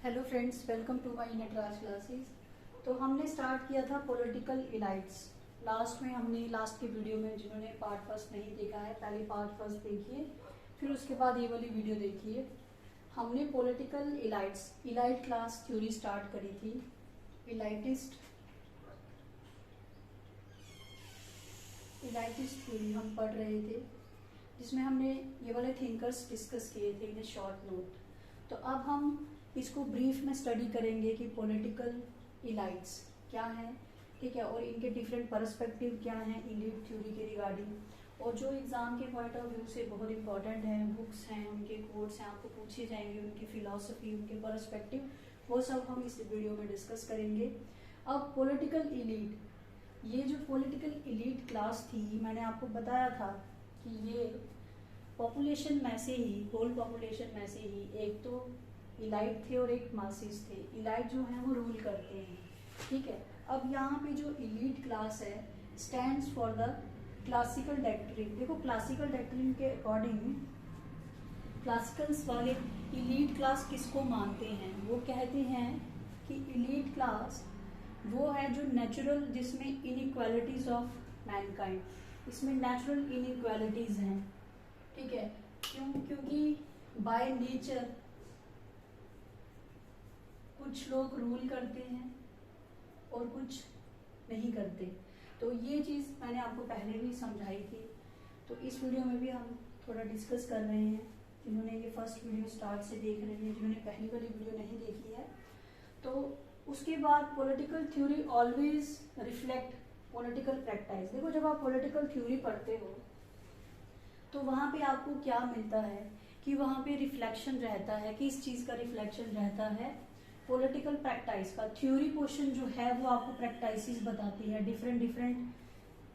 Hello friends, welcome to my Nataraj classes. तो हमने start किया था पॉलिटिकल इलाइट्स। लास्ट में हमने लास्ट के वीडियो में, जिन्होंने पार्ट फर्स्ट नहीं देखा है पहले पार्ट फर्स्ट देखिए, फिर उसके बाद ये वाली वीडियो देखिए। हमने political elite class theory start करी थी। इलाइटिस्ट थ्योरी हम पढ़ रहे थे, जिसमें हमने ये वाले थिंकर्स डिस्कस किए थे इन ए शॉर्ट नोट। तो अब हम इसको ब्रीफ में स्टडी करेंगे कि पॉलिटिकल इलाइट्स क्या है, ठीक है, और इनके डिफरेंट पर्सपेक्टिव क्या हैं इलीट थ्योरी के रिगार्डिंग, और जो एग्जाम के पॉइंट ऑफ व्यू से बहुत इंपॉर्टेंट हैं, बुक्स हैं, उनके कोड्स हैं, आपको पूछे जाएंगे, उनकी फिलॉसफी, उनके पर्सपेक्टिव, वो सब हम इस वीडियो में डिस्कस करेंगे। अब पॉलिटिकल इलीट, ये जो पॉलिटिकल इलीट क्लास थी, मैंने आपको बताया था कि ये पॉपुलेशन में से ही, होल पॉपुलेशन में से ही एक तो इलाइट थे और एक मासिस थे। इलाइट जो हैं वो रूल करते हैं, ठीक है। अब यहाँ पे जो इलीट क्लास है stands for the classical doctrine. देखो, क्लासिकल डॉक्ट्रिन के अकॉर्डिंग क्लासिकल्स वाले इलीट क्लास किसको मानते हैं? वो कहते हैं कि इलीट क्लास वो है जो नेचुरल, जिसमें इनइक्वालिटीज ऑफ मैनकाइंड, इसमें नेचुरल इनइक्वालिटीज हैं, ठीक है। क्योंकि बाय नेचर कुछ लोग रूल करते हैं और कुछ नहीं करते। तो ये चीज़ मैंने आपको पहले भी समझाई थी, तो इस वीडियो में भी हम थोड़ा डिस्कस कर रहे हैं। जिन्होंने ये फर्स्ट वीडियो स्टार्ट से देख रहे हैं, जिन्होंने पहली वाली वीडियो नहीं देखी है, तो उसके बाद political theory always reflect political practice. देखो, जब आप पॉलिटिकल थ्योरी पढ़ते हो तो वहाँ पे आपको क्या मिलता है कि वहाँ पे रिफ्लेक्शन रहता है। किस चीज़ का रिफ्लेक्शन रहता है? पॉलिटिकल प्रैक्टिस का। थ्योरी पोर्शन जो है वो आपको प्रैक्टिसेस बताती है, डिफरेंट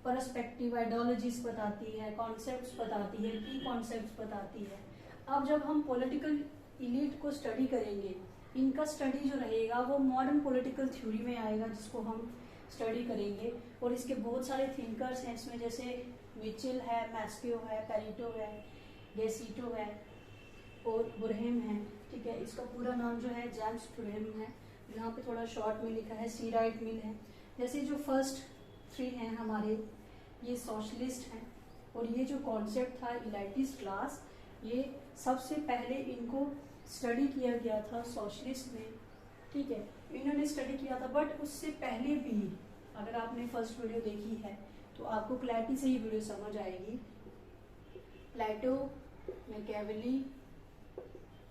पर्सपेक्टिव, आइडियोलॉजीज बताती है, कॉन्सेप्ट्स बताती है, की कॉन्सेप्ट्स बताती है। अब जब हम पॉलिटिकल इलीट को स्टडी करेंगे, इनका स्टडी जो रहेगा वो मॉडर्न पॉलिटिकल थ्योरी में आएगा, जिसको हम स्टडी करेंगे। और इसके बहुत सारे थिंकर्स हैं इसमें, जैसे मिचेल है, मैस्कियो है, पेरेटो है, गेसिटो है और बुरहेम है, ठीक है। इसका पूरा नाम जो है जेम्स बुरहेम है, यहाँ पे थोड़ा शॉर्ट में लिखा है सीराइट मिल है। जैसे जो फर्स्ट थ्री हैं हमारे, ये सोशलिस्ट हैं, और ये जो कॉन्सेप्ट था इलाइटिस्ट क्लास, ये सबसे पहले इनको स्टडी किया गया था सोशलिस्ट में, ठीक है, इन्होंने स्टडी किया था। बट उससे पहले भी अगर आपने फर्स्ट वीडियो देखी है तो आपको क्लैरिटी से ये वीडियो समझ आएगी। प्लेटो, मैकियावेली,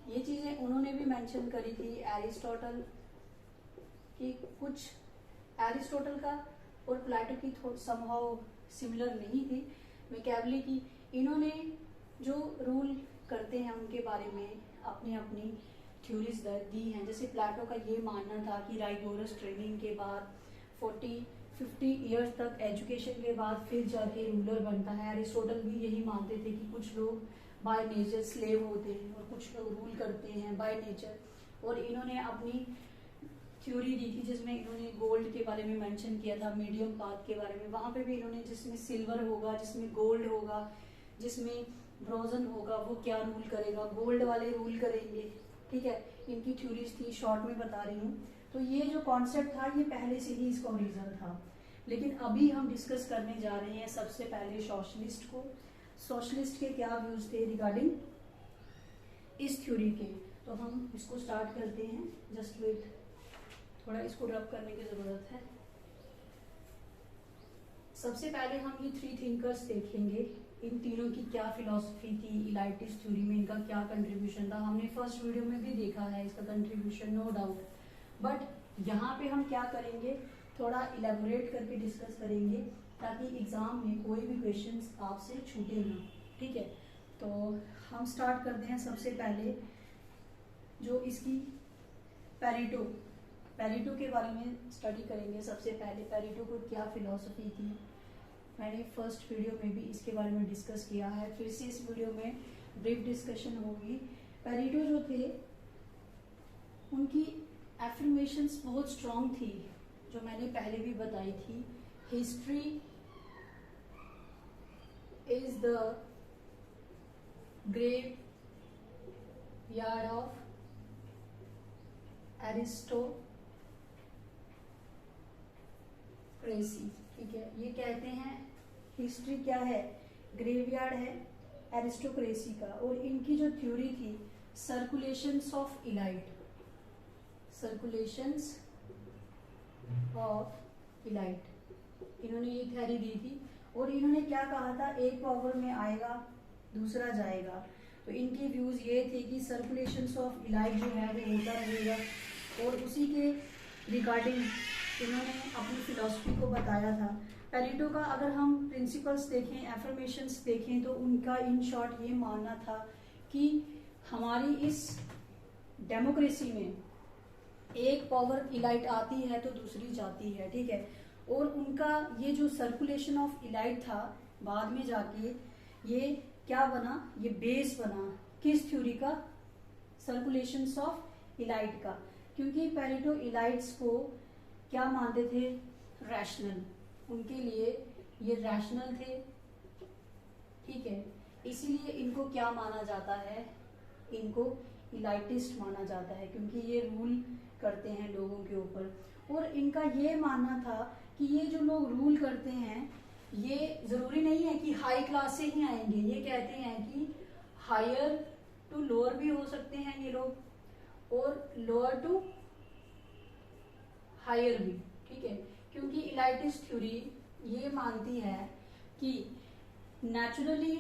ये चीज़ें उन्होंने भी मेंशन करी थी। एरिस्टोटल की, कुछ एरिस्टोटल का और प्लेटो की थोड़ी समहाउ सिमिलर नहीं थी। मैकियावेली की, इन्होंने जो रूल करते हैं उनके बारे में अपनी अपनी थ्योरीज दी हैं। जैसे प्लेटो का ये मानना था कि राइगोरस ट्रेनिंग के बाद 40-50 ईयर्स तक एजुकेशन के बाद फिर जाके रूलर बनता है। एरिस्टोटल भी यही मानते थे कि कुछ लोग बाय नेचर स्लेव होते हैं और कुछ लोग रूल करते हैं बाय नेचर। और इन्होंने अपनी थ्योरी दी थी जिसमें इन्होंने गोल्ड के बारे में मेंशन किया था, मीडियम पाथ के बारे में। वहाँ पे भी इन्होंने जिसमें सिल्वर होगा, जिसमें गोल्ड होगा, जिसमें ब्रोंजन होगा, वो क्या रूल करेगा? गोल्ड वाले रूल करेंगे, ठीक है। इनकी थ्योरीज थी, शॉर्ट में बता रही हूँ। तो ये जो कॉन्सेप्ट था ये पहले से ही इसका ओरिजिन था। लेकिन अभी हम डिस्कस करने जा रहे हैं सबसे पहले सोशलिस्ट को। सोशलिस्ट के क्या व्यूज थे रिगार्डिंग इस थ्योरी के, तो हम इसको स्टार्ट करते हैं। जस्ट वेट, थोड़ा इसको रब करने की जरूरत है। सबसे पहले हम ये थ्री थिंकर्स देखेंगे, इन तीनों की क्या फिलॉसफी थी इलाइटिस्ट थ्योरी में, इनका क्या कंट्रीब्यूशन था। हमने फर्स्ट वीडियो में भी देखा है इसका कंट्रीब्यूशन, नो डाउट। बट यहाँ पे हम क्या करेंगे, थोड़ा इलेबोरेट करके डिस्कस करेंगे, ताकि एग्जाम में कोई भी क्वेश्चंस आपसे छूटे ना, ठीक है। तो हम स्टार्ट करते हैं सबसे पहले जो इसकी पेरेटो के बारे में स्टडी करेंगे। सबसे पहले पेरेटो को क्या फिलॉसफी थी, मैंने फर्स्ट वीडियो में भी इसके बारे में डिस्कस किया है, फिर से इस वीडियो में ब्रीफ डिस्कशन होगी। पेरेटो जो थे उनकी एफर्मेशंस बहुत स्ट्रॉन्ग थी, जो मैंने पहले भी बताई थी। History is the graveyard of aristocracy, ठीक है। ये कहते हैं हिस्ट्री क्या है, ग्रेवयार्ड है एरिस्टोक्रेसी का। और इनकी जो थ्योरी थी circulations of elite, circulations of elite, इन्होंने ये थ्योरी दी थी। और इन्होंने क्या कहा था, एक पावर में आएगा दूसरा जाएगा। तो इनके व्यूज ये थे कि सर्कुलेशंस ऑफ इलाइट जो है वो होता रहेगा। और उसी के रिगार्डिंग इन्होंने अपनी फिलॉसफी को बताया था। पेरेटो का अगर हम प्रिंसिपल्स देखें, एफर्मेशंस देखें, तो उनका इन शॉर्ट ये मानना था कि हमारी इस डेमोक्रेसी में एक पावर इलाइट आती है तो दूसरी जाती है, ठीक है। और उनका ये जो सर्कुलेशन ऑफ इलाइट था बाद में जाके ये क्या बना, ये बेस बना किस थ्योरी का, सर्कुलेशंस ऑफ इलाइट का। क्योंकि पेरेटो इलाइट्स को क्या मानते थे, रैशनल, उनके लिए ये रैशनल थे, ठीक है। इसीलिए इनको क्या माना जाता है, इनको इलाइटिस्ट माना जाता है, क्योंकि ये रूल करते हैं लोगों के ऊपर। और इनका ये मानना था कि ये जो लोग रूल करते हैं ये जरूरी नहीं है कि हाई क्लास से ही आएंगे। ये कहते हैं कि हायर टू लोअर भी हो सकते हैं ये लोग, और लोअर टू हायर भी, ठीक है। क्योंकि इलाइटिस्ट थ्योरी ये मानती है कि नेचुरली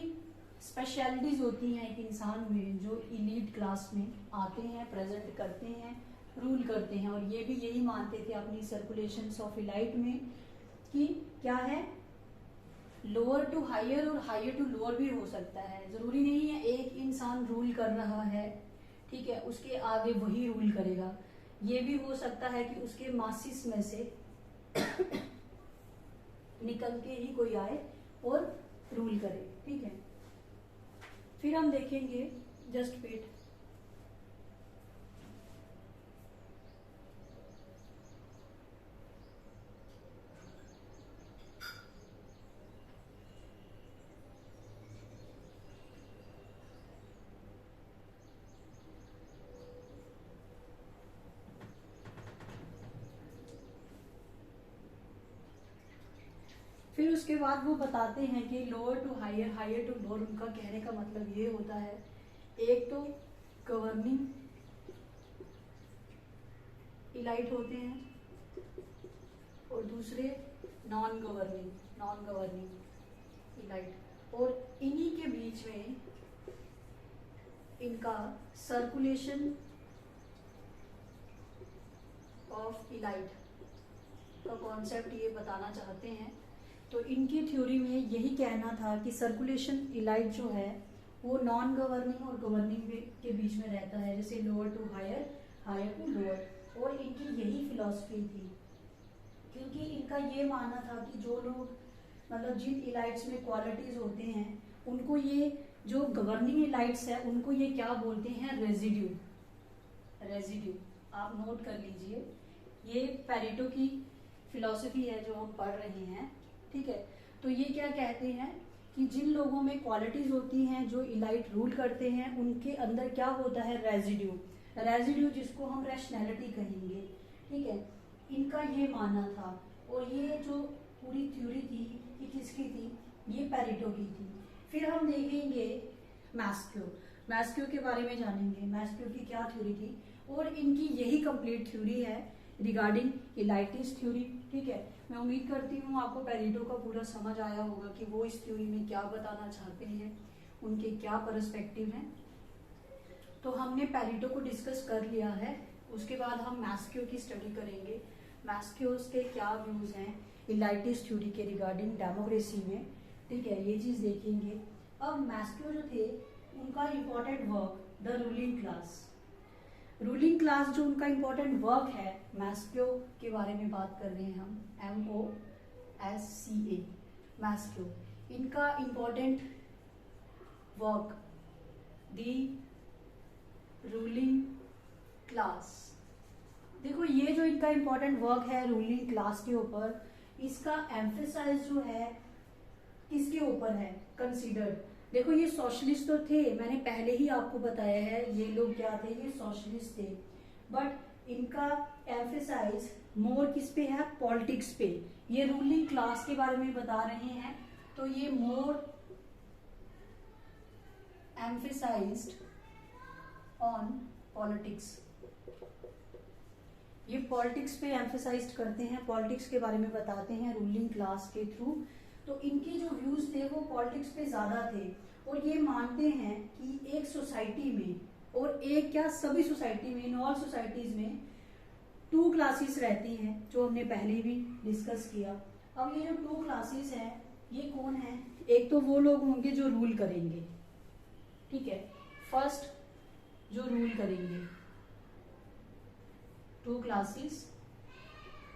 स्पेशलिटीज होती हैं एक इंसान में जो इलीट क्लास में आते हैं, प्रेजेंट करते हैं, रूल करते हैं। और ये भी यही मानते थे अपनी सर्कुलेशंस ऑफ इलाइट में कि क्या है, लोअर टू हायर और हायर टू लोअर भी हो सकता है। जरूरी नहीं है एक इंसान रूल कर रहा है, ठीक है, उसके आगे वही रूल करेगा। ये भी हो सकता है कि उसके मासिस में से निकल के ही कोई आए और रूल करे, ठीक है। फिर हम देखेंगे जस्ट वेट। फिर उसके बाद वो बताते हैं कि lower to higher, higher to lower, उनका कहने का मतलब ये होता है एक तो गवर्निंग इलाइट होते हैं और दूसरे नॉन गवर्निंग इलाइट। और इन्हीं के बीच में इनका सर्कुलेशन ऑफ इलाइट का कॉन्सेप्ट ये बताना चाहते हैं। तो इनकी थ्योरी में यही कहना था कि सर्कुलेशन इलाइट जो है वो नॉन गवर्निंग और गवर्निंग के बीच में रहता है, जैसे lower to higher, higher to lower. और इनकी यही फिलॉसफी थी, क्योंकि इनका ये मानना था कि जो लोग मतलब जिन इलाइट्स में क्वालिटीज होते हैं उनको ये जो गवर्निंग इलाइट्स है उनको ये क्या बोलते हैं, रेजिड्यू। आप नोट कर लीजिए, ये पेरेटो की फिलॉसफी है जो हम पढ़ रहे हैं, ठीक है। तो ये क्या कहते हैं कि जिन लोगों में क्वालिटीज होती हैं जो इलाइट रूल करते हैं उनके अंदर क्या होता है, रेजिड्यू, जिसको हम रैशनैलिटी कहेंगे, ठीक है। इनका ये मानना था। और ये जो पूरी थ्योरी थी ये किसकी थी, ये पेरेटो की थी। फिर हम देखेंगे मैस्क्यू के बारे में जानेंगे, मैस्क्यू की क्या थ्योरी थी। और इनकी यही कंप्लीट थ्योरी है रिगार्डिंग इलाइटिस्ट थ्योरी, ठीक है। मैं उम्मीद करती हूँ आपको पेरेटो का पूरा समझ आया होगा कि वो इस थ्योरी में क्या बताना चाहते हैं, उनके क्या पर्सपेक्टिव हैं। तो हमने पेरेटो को डिस्कस कर लिया है। उसके बाद हम मैस्क्यू की स्टडी करेंगे, मैस्क्यूज के क्या व्यूज हैं इलाइटिस्ट थ्योरी के रिगार्डिंग डेमोक्रेसी में, ठीक है, ये चीज देखेंगे। अब मैस्क्यू जो थे उनका important work the ruling class जो उनका इम्पोर्टेंट वर्क है, मैस्क्यू के बारे में बात कर रहे हैं हम, MOSCA, मैस्क्यू। इनका इम्पोर्टेंट वर्क दी रूलिंग क्लास। देखो ये जो इनका इम्पोर्टेंट वर्क है रूलिंग क्लास के ऊपर, इसका एम्फेसाइज जो है किसके ऊपर है, कंसीडर्ड। देखो ये सोशलिस्ट तो थे, मैंने पहले ही आपको बताया है ये लोग क्या थे, ये सोशलिस्ट थे। बट इनका एम्फेसाइज मोर किस पे है, पॉलिटिक्स पे। ये रूलिंग क्लास के बारे में बता रहे हैं, तो ये मोर एम्फेसाइज्ड ऑन पॉलिटिक्स, ये पॉलिटिक्स पे एम्फेसाइज करते हैं, पॉलिटिक्स के बारे में बताते हैं रूलिंग क्लास के थ्रू। तो इनके जो व्यूज थे वो पॉलिटिक्स पे ज्यादा थे, और ये मानते हैं कि एक सोसाइटी में, और एक क्या सभी सोसाइटी में, इन ऑल सोसाइटीज में 2 क्लासेस रहती हैं, जो हमने पहले भी डिस्कस किया। अब ये जो 2 क्लासेस हैं ये कौन है, एक तो वो लोग होंगे जो रूल करेंगे, ठीक है, फर्स्ट जो रूल करेंगे, 2 क्लासेस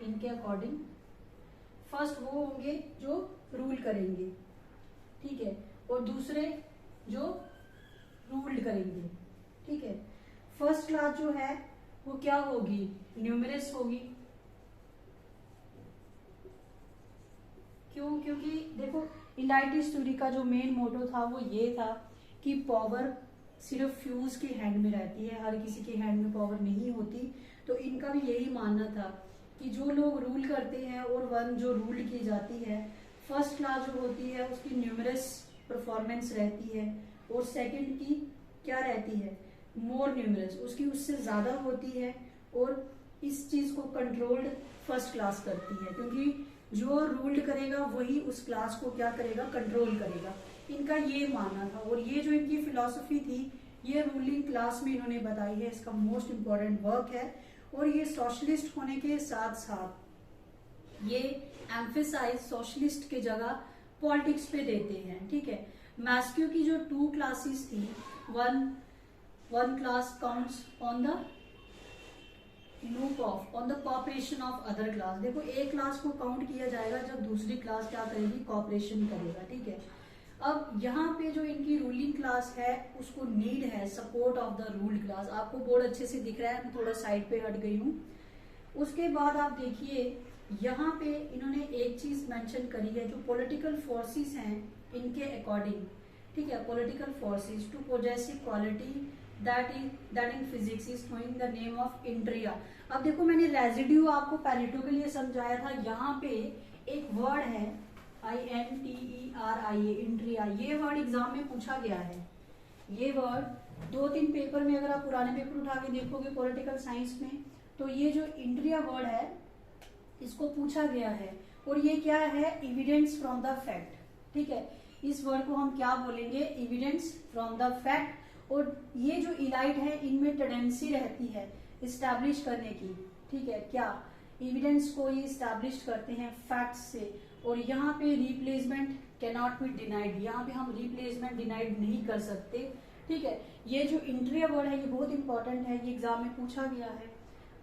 इनके अकॉर्डिंग, फर्स्ट वो होंगे जो रूल करेंगे, ठीक है, और दूसरे जो रूल्ड करेंगे, ठीक है। फर्स्ट क्लास जो है वो क्या होगी, न्यूमरस होगी। क्यों, क्योंकि देखो इलाइटिस थ्योरी का जो मेन मोटो था वो ये था कि पावर सिर्फ फ्यूज के हैंड में रहती है, हर किसी के हैंड में पावर नहीं होती। तो इनका भी यही मानना था कि जो लोग रूल करते हैं और वन जो रूल की जाती है, फर्स्ट क्लास जो होती है उसकी न्यूमरस परफॉर्मेंस रहती है, और सेकंड की क्या रहती है, मोर न्यूमरस, उसकी उससे ज्यादा होती है, और इस चीज को कंट्रोल्ड फर्स्ट क्लास करती है, क्योंकि जो रूल्ड करेगा वही उस क्लास को क्या करेगा, कंट्रोल करेगा। इनका ये मानना था, और ये जो इनकी फिलॉसफी थी ये रूलिंग क्लास में इन्होंने बताई है, इसका मोस्ट इम्पोर्टेंट वर्क है। और ये सोशलिस्ट होने के साथ साथ ये एम्फेसाइज सोशलिस्ट के जगह पॉलिटिक्स पे देते हैं, ठीक है। मैस्क्यू की जो 2 क्लासेस थी, one class counts on the loop of on the cooperation of other class. देखो एक क्लास को काउंट किया जाएगा जब दूसरी क्लास क्या करेगी, कॉपरेशन करेगा, ठीक है। अब यहाँ पे जो इनकी रूलिंग क्लास है उसको नीड है support of the ruled class. आपको बोर्ड अच्छे से दिख रहा है, मैं थोड़ा साइड पे हट गई हूँ। उसके बाद आप देखिए यहाँ पे इन्होंने एक चीज मेंशन करी है, जो पॉलिटिकल फोर्सेस हैं इनके अकॉर्डिंग, ठीक है, political forces to possess quality that in physics is knowing the name of इंट्रिया। अब देखो मैंने रेजिड्यू आपको पैरेटो के लिए समझाया था, यहाँ पे एक वर्ड है INTERIA, इंट्रिया। ये वर्ड एग्जाम में पूछा गया है, ये वर्ड 2-3 पेपर में, अगर आप पुराने पेपर उठा के देखोगे पॉलिटिकल साइंस में, तो ये जो इंट्रिया वर्ड है इसको पूछा गया है। और ये क्या है, एविडेंस फ्रॉम द फैक्ट, ठीक है। इस वर्ड को हम क्या बोलेंगे, एविडेंस फ्रॉम द फैक्ट। और ये जो इलाइट है इनमें टेंडेंसी रहती है इस्टेब्लिश करने की, ठीक है, क्या एविडेंस को ये इस्टेब्लिश करते हैं फैक्ट्स से। और यहाँ पे replacement can not be denied, यहाँ पे हम रिप्लेसमेंट डिनाइड नहीं कर सकते, ठीक है। ये जो इंट्रिया वर्ड है ये बहुत इंपॉर्टेंट है, ये एग्जाम में पूछा गया है।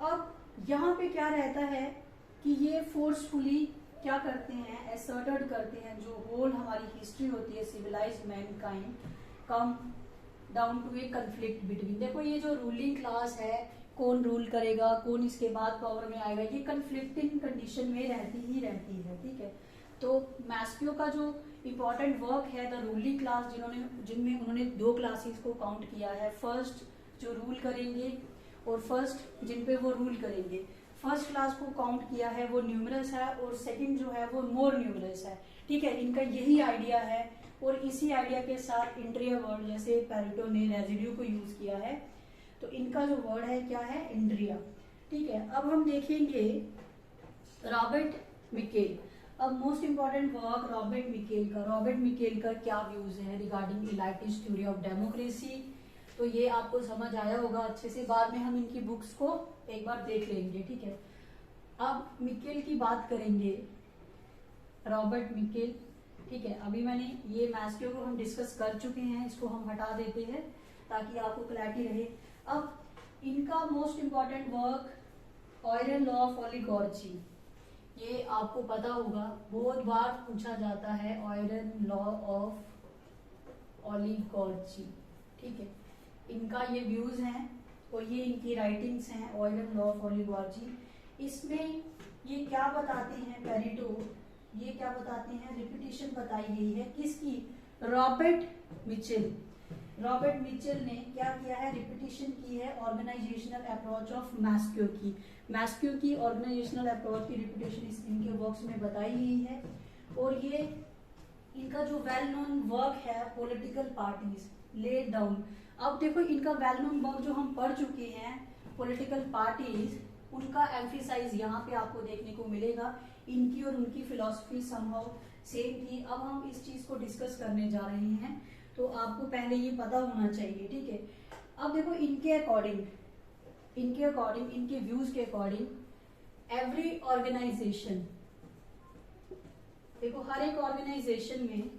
अब यहाँ पे क्या रहता है कि ये फोर्सफुली क्या करते हैं, एसर्टेड करते हैं, जो होल हमारी हिस्ट्री होती है civilised mankind come down to a conflict between. देखो ये जो रूलिंग क्लास है, कौन रूल करेगा, कौन इसके बाद पावर में आएगा, ये कंफ्लिक्टिंग कंडीशन में रहती है, ठीक है। तो मैस्क्यू का जो इम्पोर्टेंट वर्क है द रूलिंग क्लास, जिनमें उन्होंने 2 क्लासेस को काउंट किया है, फर्स्ट जो रूल करेंगे और फर्स्ट जिन पे वो रूल करेंगे। फर्स्ट क्लास को काउंट किया है वो न्यूमरस है, और सेकंड जो है वो मोर न्यूमरस है, ठीक है। इनका यही आइडिया है, और इसी आइडिया के साथ इंट्रिया वर्ड जैसे पैरेटो ने रेजिड्यू को यूज किया है, तो इनका जो वर्ड है क्या है, इंट्रिया, ठीक है। अब हम देखेंगे रॉबर्ट मिकेल। अब most important work Robert Mikel का क्या व्यूज है रिगार्डिंग इलाइटिस थ्योरी ऑफ डेमोक्रेसी, तो ये आपको समझ आया होगा अच्छे से। बाद में हम इनकी बुक्स को एक बार देख लेंगे, ठीक है। अब मिकेल की बात करेंगे, रॉबर्ट मिकेल, ठीक है। अभी मैंने ये मैस्क्यू को हम डिस्कस कर चुके हैं, इसको हम हटा देते हैं ताकि आपको क्लैरिटी रहे। अब इनका most important work iron law of oligarchy, ये आपको पता होगा, बहुत बार पूछा जाता है, ऑयरन लॉ ऑफ ओलिगोर्ची, ठीक है। इनका ये व्यूज हैं और ये इनकी राइटिंग्स हैं, ऑयरन लॉ ऑफ ओलिगोर्ची। इसमें ये क्या बताते हैं पैरेटो, ये क्या बताते हैं, रिपीटिशन बताई गई है किसकी, रॉबर्ट मिचेल। रॉबर्ट मिचेल ने क्या किया है, रिपीटिशन की है ऑर्गेनाइजेशनल अप्रोच ऑफ मैस्क्यू की। मैस्क्यू की ऑर्गेनाइजेशनल अप्रोच की रिपीटिशन इनके वर्क्स में बताई गई है। और ये इनका जो वेल नोन वर्क है पॉलिटिकल पार्टीज लेड डाउन। अब देखो इनका वेल नोन वर्क जो हम पढ़ चुके हैं पॉलिटिकल पार्टीज, उनका एम्फिसाइज यहाँ पे आपको देखने को मिलेगा। इनकी और उनकी फिलॉसफी समहाउ सेम थी। अब हम इस चीज को डिस्कस करने जा रहे हैं, तो आपको पहले ये पता होना चाहिए, ठीक है। अब देखो इनके अकॉर्डिंग, इनके व्यूज के अकॉर्डिंग एवरी ऑर्गेनाइजेशन, देखो हर एक ऑर्गेनाइजेशन में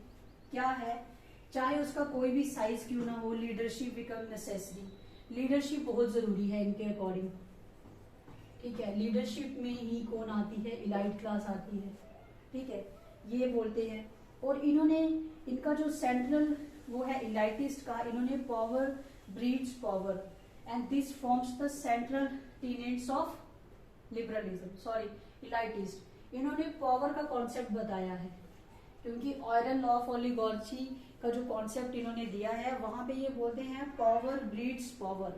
क्या है, चाहे उसका कोई भी साइज क्यों ना हो, लीडरशिप बिकम नेसेसरी। लीडरशिप बहुत जरूरी है इनके अकॉर्डिंग, ठीक है। लीडरशिप में ही कौन आती है, इलाइट क्लास आती है, ठीक है, ये बोलते हैं। और इन्होंने इनका जो सेंट्रल वो है इलाइटिस्ट का, इन्होंने power breeds power and this forms the central tenets of liberalism. Sorry, elitist, इन्होंने पावर का कॉन्सेप्ट बताया है, क्योंकि ऑयरन लॉ ऑफ ओलिगार्ची का जो कॉन्सेप्ट इन्होंने दिया है वहां पे ये बोलते हैं power breeds power,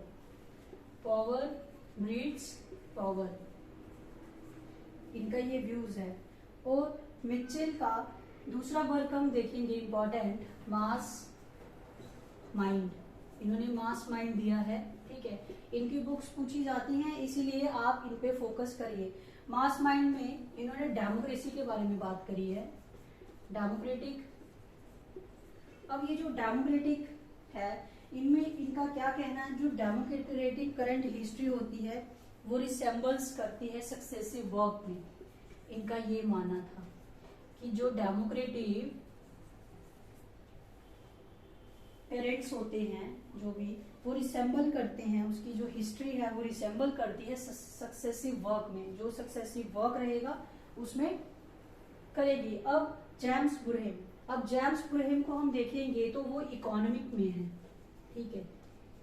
power breeds power, इनका ये व्यूज है। और मिचेल का दूसरा वर्क हम देखेंगे इंपॉर्टेंट, मास माइंड। इन्होंने मास माइंड दिया है, ठीक है। इनकी बुक्स पूछी जाती हैं, इसीलिए आप इन पे फोकस करिए। मास माइंड में इन्होंने डेमोक्रेसी के बारे में बात करी है, डेमोक्रेटिक। अब ये जो डेमोक्रेटिक है, इनमें इनका क्या कहना है, जो डेमोक्रेटिक करंट हिस्ट्री होती है वो रिसेंबल्स करती है सक्सेसिव वर्क में। इनका ये मानना था कि जो डेमोक्रेटिक पेरेंट्स होते हैं जो भी, वो रिसेंबल करते हैं, उसकी जो हिस्ट्री है वो रिसेंबल करती है सक्सेसिव वर्क में। जो सक्सेसिव वर्क रहेगा उसमें करेगी। अब जेम्स बुरहेम, अब जेम्स बुरहेम को हम देखेंगे तो वो इकोनॉमिक में है, ठीक है,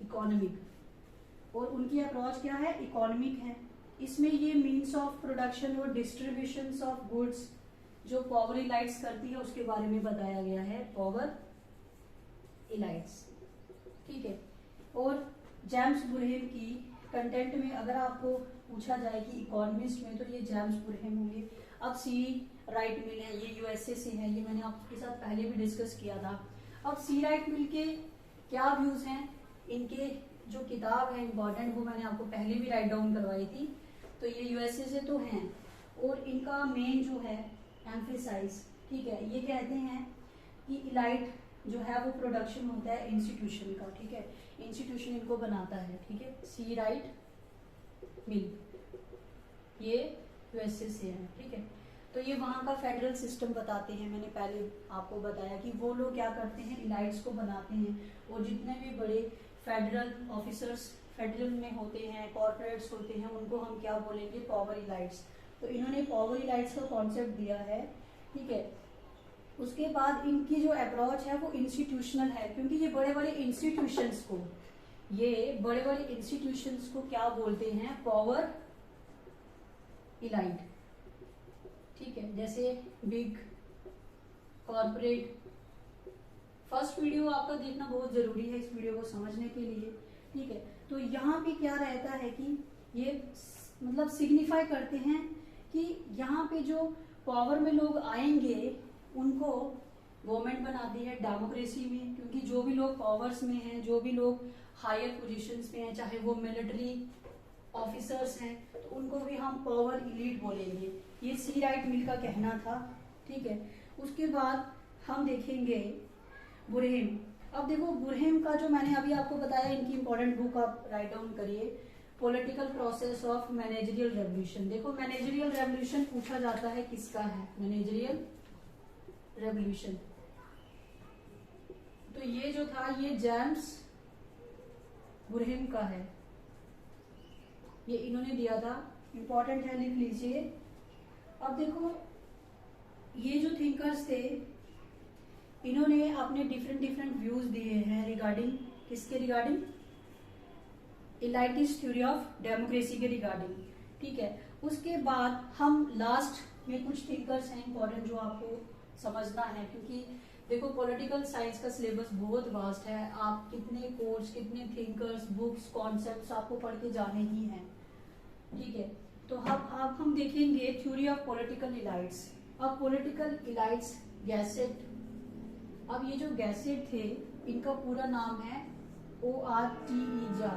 इकोनॉमिक। और उनकी अप्रोच क्या है, इकोनॉमिक है। इसमें ये मीन्स ऑफ प्रोडक्शन और डिस्ट्रीब्यूशन ऑफ गुड्स जो पावर इलाइट्स करती है उसके बारे में बताया गया है, पावर इलाइट्स, ठीक है। और जेम्स बुरहेम की कंटेंट में अगर आपको पूछा जाए कि इकोनॉमिस्ट में, तो ये जेम्स बुरहेम होंगे। अब सी राइट मिल है, ये यूएसए से है, ये मैंने आपके साथ पहले भी डिस्कस किया था। अब सी राइट मिल के क्या व्यूज हैं, इनके जो किताब है इम्पॉर्टेंट वो मैंने आपको पहले भी राइट डाउन करवाई थी, तो ये यूएसए से तो हैं। और इनका मेन जो है एम्फेसाइज, ठीक है, ये कहते हैं कि इलाइट जो है वो प्रोडक्शन होता है इंस्टीट्यूशन का, ठीक है, इंस्टीट्यूशन इनको बनाता है, ठीक है। सी राइट मिल ये यूएसए से है, ठीक है। तो ये वहाँ का फेडरल सिस्टम बताते हैं। मैंने पहले आपको बताया कि वो लोग क्या करते हैं, इलाइट्स को बनाते हैं। और जितने भी बड़े फेडरल ऑफिसर्स फेडरल में होते हैं, कॉर्पोरेट्स होते हैं, उनको हम क्या बोलेंगे, पावर इलाइट्स। तो इन्होंने पावर इलाइट्स का कॉन्सेप्ट दिया है, ठीक है। उसके बाद इनकी जो अप्रोच है वो इंस्टीट्यूशनल है, क्योंकि ये बड़े बड़े इंस्टीट्यूशंस को क्या बोलते हैं, पावर इलाइट, ठीक है। जैसे बिग कॉर्पोरेट। फर्स्ट वीडियो आपका देखना बहुत जरूरी है इस वीडियो को समझने के लिए, ठीक है। तो यहाँ पे क्या रहता है कि ये मतलब सिग्निफाई करते हैं कि यहाँ पे जो पावर में लोग आएंगे उनको गवर्नमेंट बनाती है डेमोक्रेसी में, क्योंकि जो भी लोग पावर्स में हैं, जो भी लोग हायर पोजीशंस पे हैं, चाहे वो मिलिट्री ऑफिसर्स हैं, तो उनको भी हम पावर इलीट बोलेंगे। ये सी राइट मिल का कहना था, ठीक है। उसके बाद हम देखेंगे बुरहेम। अब देखो बुरहेम का जो मैंने अभी आपको बताया, इनकी इंपॉर्टेंट बुक आप राइट डाउन करिए, political process of managerial revolution. देखो मैनेजरियल रेवोल्यूशन पूछा जाता है किसका है, मैनेजरियल रेवोल्यूशन। तो ये जो था ये जेम्स बुरहेम का है, ये इन्होंने दिया था, इंपॉर्टेंट है, लिख लीजिए। अब देखो ये जो थिंकर्स थे इन्होंने अपने डिफरेंट व्यूज दिए हैं रिगार्डिंग किसके, रिगार्डिंग इलाइटिस्ट थ्योरी ऑफ डेमोक्रेसी के रिगार्डिंग, ठीक है। उसके बाद हम लास्ट में कुछ थिंकर्स हैं इंपॉर्टेंट जो आपको समझना है, क्योंकि देखो पॉलिटिकल साइंस का सिलेबस बहुत वास्ट है, आप कितने कोर्स, कितने थिंकर्स, बुक्स, कॉन्सेप्ट्स आपको पढ़ के जाने ही हैं, ठीक है। तो अब हम देखेंगे थ्योरी ऑफ पॉलिटिकल इलाइट्स। अब पॉलिटिकल इलाइट्स गैसेट, अब ये जो गैसेट थे इनका पूरा नाम है ओर्टीजा,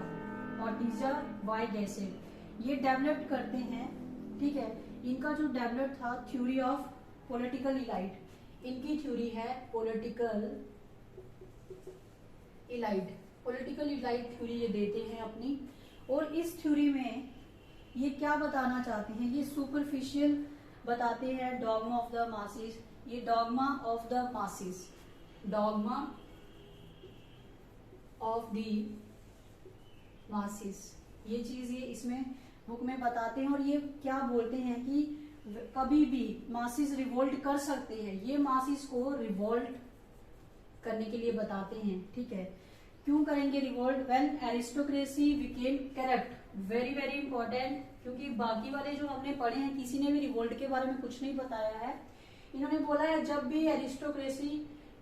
ऑर्टिजा वाई गैसेट। ये डेवलप करते हैं, ठीक है। इनका जो डेवलप था थ्योरी ऑफ पॉलिटिकल इलाइट, इनकी थ्योरी है political elite. Political elite theory ये देते हैं अपनी, और इस थ्योरी में ये क्या बताना चाहते हैं, ये सुपरफिशियल बताते हैं डॉगमा ऑफ द मासेस। ये dogma of the masses, dogma of the masses, ये चीज ये इसमें बुक में बताते हैं। और ये क्या बोलते हैं कि कभी भी मासेस रिवोल्ट कर सकते हैं, ये मासेस को रिवोल्ट करने के लिए बताते हैं, ठीक है। क्यों करेंगे revolt? When aristocracy became corrupt, very very important, क्योंकि बाकी वाले जो हमने पढ़े हैं किसी ने भी रिवोल्ट के बारे में कुछ नहीं बताया है। इन्होंने बोला है जब भी एरिस्टोक्रेसी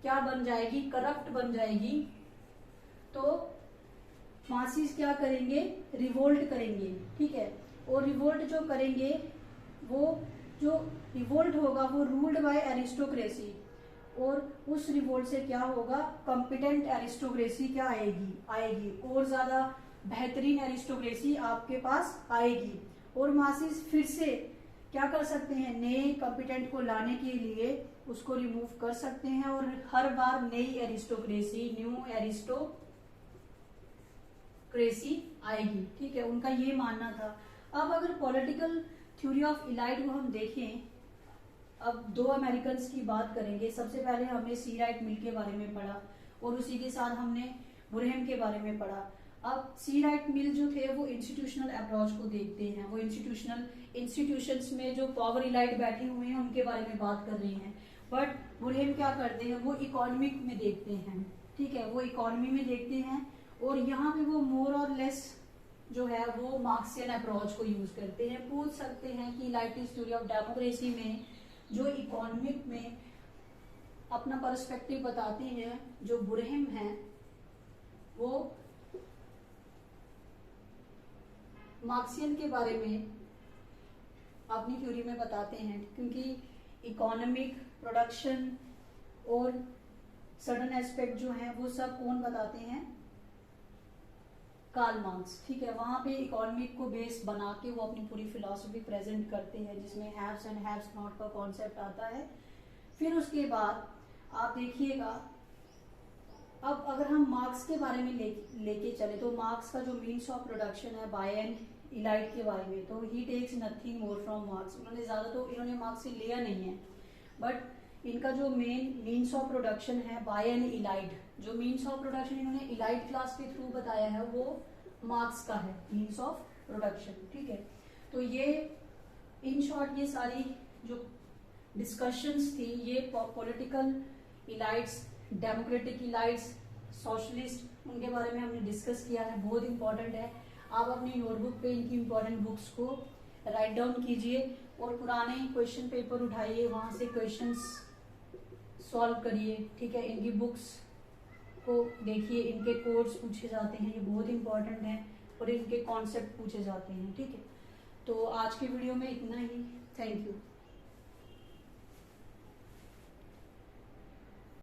क्या बन जाएगी, करप्ट बन जाएगी, तो मासेस क्या करेंगे? रिवोल्ट करेंगे, ठीक है। और रिवोल्ट जो करेंगे, वो जो रिवोल्ट होगा वो रूल्ड बाय एरिस्टोक्रेसी, और उस रिवोल्ट से क्या होगा? कॉम्पिटेंट एरिस्टोक्रेसी क्या आएगी, और ज्यादा बेहतरीन एरिस्टोक्रेसी आपके पास आएगी। और मासेस फिर से क्या कर सकते हैं? नए कॉम्पिटेंट को लाने के लिए उसको रिमूव कर सकते हैं, और हर बार नई एरिस्टोक्रेसी, न्यू एरिस्टोक्रेसी आएगी, ठीक है। उनका ये मानना था। अब अगर पॉलिटिकल थ्योरी ऑफ इलाइट को हम देखें, अब दो अमेरिकन की बात करेंगे। सबसे पहले हमने सी राइट मिल के बारे में पढ़ा, और उसी के साथ हमने बुरहेम के बारे में पढ़ा। अब सी राइट मिल जो थे वो इंस्टीट्यूशनल अप्रोच को देखते हैं, वो इंस्टीट्यूशंस में जो पावर इलाइट बैठे हुए हैं उनके बारे में बात कर रहे हैं। बट बुरहेम क्या करते हैं? वो इकोनॉमिक में देखते हैं, ठीक है, वो इकोनॉमी में देखते हैं। और यहाँ पे वो मोर और लेस जो है वो मार्क्सियन अप्रोच को यूज करते हैं। पूछ सकते हैं कि इलाइटिस थ्योरी ऑफ डेमोक्रेसी में जो इकोनॉमिक में अपना पर्सपेक्टिव बताते हैं, जो बुरहेम है वो मार्क्सियन के बारे में अपनी थ्योरी में बताते हैं, क्योंकि इकोनॉमिक, प्रोडक्शन और सडन एस्पेक्ट जो है वो सब कौन बताते हैं? कार्ल मार्क्स, ठीक है। वहां पे इकोनॉमिक को बेस बना के वो अपनी पूरी फिलॉसफी प्रेजेंट करते हैं, जिसमें हैव्स एंड हैव्स नॉट का कॉन्सेप्ट आता है। फिर उसके बाद आप देखिएगा, अब अगर हम मार्क्स के बारे में लेके चले तो मार्क्स का जो मीन्स ऑफ प्रोडक्शन है बाय एंड इलाइट के बारे में, तो ही takes nothing more from Marx. इन्होंने ज्यादा तो इन्होंने मार्क्स से लिया नहीं है, बट इनका जो मेन मीन्स ऑफ प्रोडक्शन है बाय एंड इलाइट, जो मीन्स ऑफ प्रोडक्शन इन्होंने इलाइट क्लास के थ्रू बताया है वो मार्क्स का है, मीन्स ऑफ प्रोडक्शन, ठीक है। तो ये इन शॉर्ट ये सारी जो डिस्कशंस थी, ये political elites, democratic elites, socialist, उनके बारे में हमने डिस्कस किया है। बहुत इंपॉर्टेंट है, आप अपनी नोटबुक पे इनकी इंपॉर्टेंट बुक्स को राइट डाउन कीजिए, और पुराने क्वेश्चन पेपर उठाइए, वहां से क्वेश्चंस सॉल्व करिए, ठीक है। इनकी बुक्स को देखिए, इनके कोड्स पूछे जाते हैं, ये बहुत इंपॉर्टेंट है, और इनके कॉन्सेप्ट पूछे जाते हैं, ठीक है। तो आज के वीडियो में इतना ही, थैंक यू।